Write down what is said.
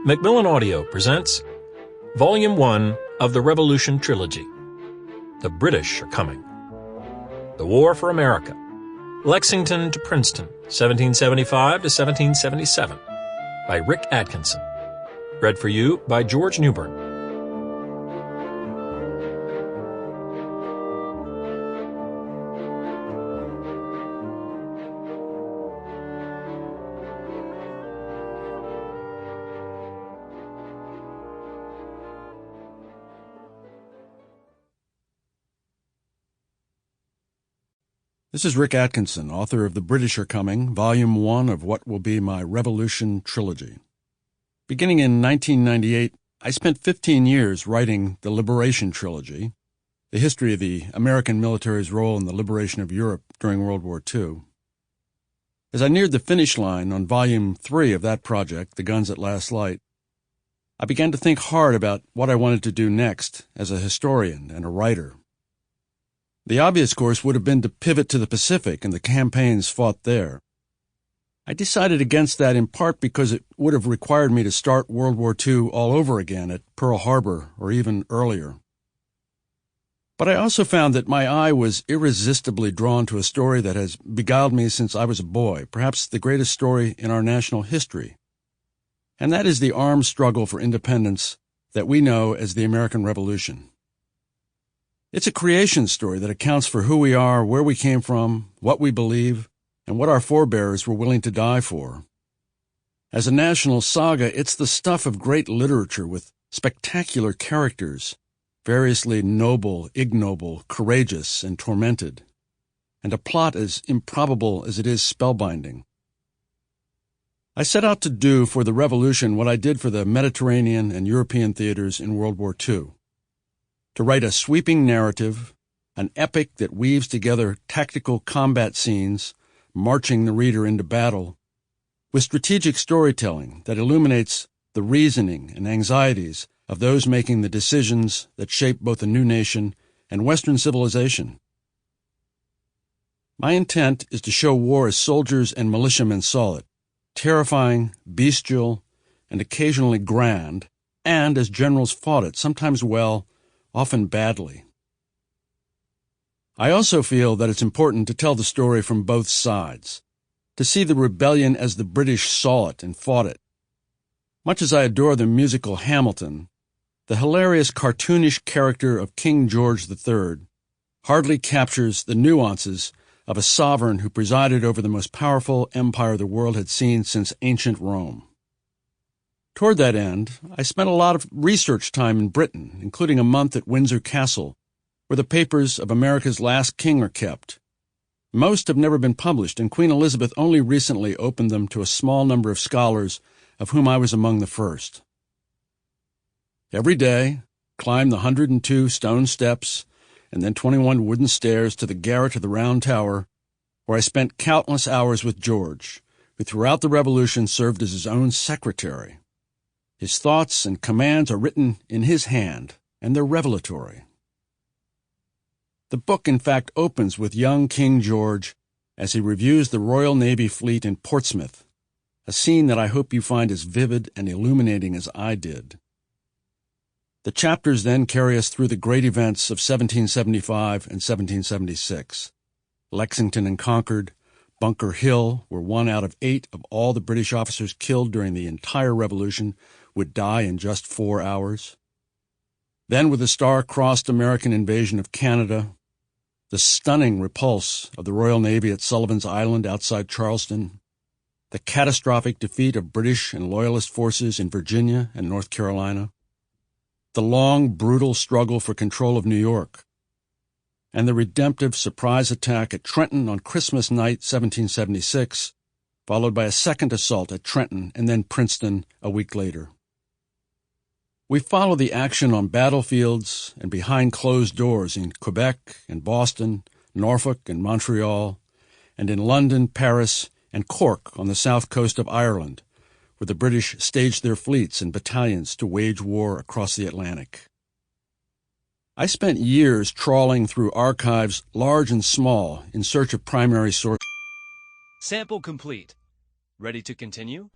Macmillan Audio presents Volume 1 of the Revolution Trilogy. The British Are Coming. The War for America. Lexington to Princeton, 1775 to 1777. By Rick Atkinson. Read for you by George Newbern. This is Rick Atkinson, author of The British Are Coming, Volume 1 of what will be my Revolution Trilogy. Beginning in 1998, I spent 15 years writing the Liberation Trilogy, the history of the American military's role in the liberation of Europe during World War II. As I neared the finish line on Volume 3 of that project, The Guns at Last Light, I began to think hard about what I wanted to do next as a historian and a writer. The obvious course would have been to pivot to the Pacific and the campaigns fought there. I decided against that in part because it would have required me to start World War II all over again at Pearl Harbor or even earlier. But I also found that my eye was irresistibly drawn to a story that has beguiled me since I was a boy, perhaps the greatest story in our national history. And that is the armed struggle for independence that we know as the American Revolution. It's a creation story that accounts for who we are, where we came from, what we believe, and what our forebears were willing to die for. As a national saga, it's the stuff of great literature with spectacular characters, variously noble, ignoble, courageous, and tormented, and a plot as improbable as it is spellbinding. I set out to do for the Revolution what I did for the Mediterranean and European theaters in World War II. To write a sweeping narrative, an epic that weaves together tactical combat scenes, marching the reader into battle, with strategic storytelling that illuminates the reasoning and anxieties of those making the decisions that shape both a new nation and Western civilization. My intent is to show war as soldiers and militiamen saw it, terrifying, bestial, and occasionally grand, and as generals fought it, sometimes well, often badly. I also feel that it's important to tell the story from both sides, to see the rebellion as the British saw it and fought it. Much as I adore the musical Hamilton, the hilarious cartoonish character of King George III hardly captures the nuances of a sovereign who presided over the most powerful empire the world had seen since ancient Rome. Toward that end, I spent a lot of research time in Britain, including a month at Windsor Castle, where the papers of America's last king are kept. Most have never been published, and Queen Elizabeth only recently opened them to a small number of scholars, of whom I was among the first. Every day, climb the 102 stone steps and then 21 wooden stairs to the garret of the Round Tower, where I spent countless hours with George, who throughout the Revolution served as his own secretary. His thoughts and commands are written in his hand, and they're revelatory. The book, in fact, opens with young King George as he reviews the Royal Navy fleet in Portsmouth, a scene that I hope you find as vivid and illuminating as I did. The chapters then carry us through the great events of 1775 and 1776. Lexington and Concord, Bunker Hill, where 1 out of 8 of all the British officers killed during the entire Revolution would die in just 4 hours. Then, with the star-crossed American invasion of Canada, the stunning repulse of the Royal Navy at Sullivan's Island outside Charleston, the catastrophic defeat of British and Loyalist forces in Virginia and North Carolina, the long, brutal struggle for control of New York, and the redemptive surprise attack at Trenton on Christmas night 1776, followed by a second assault at Trenton and then Princeton a week later. We follow the action on battlefields and behind closed doors in Quebec and Boston, Norfolk and Montreal, and in London, Paris, and Cork on the south coast of Ireland, where the British staged their fleets and battalions to wage war across the Atlantic. I spent years trawling through archives large and small in search of primary sources. Sample complete. Ready to continue?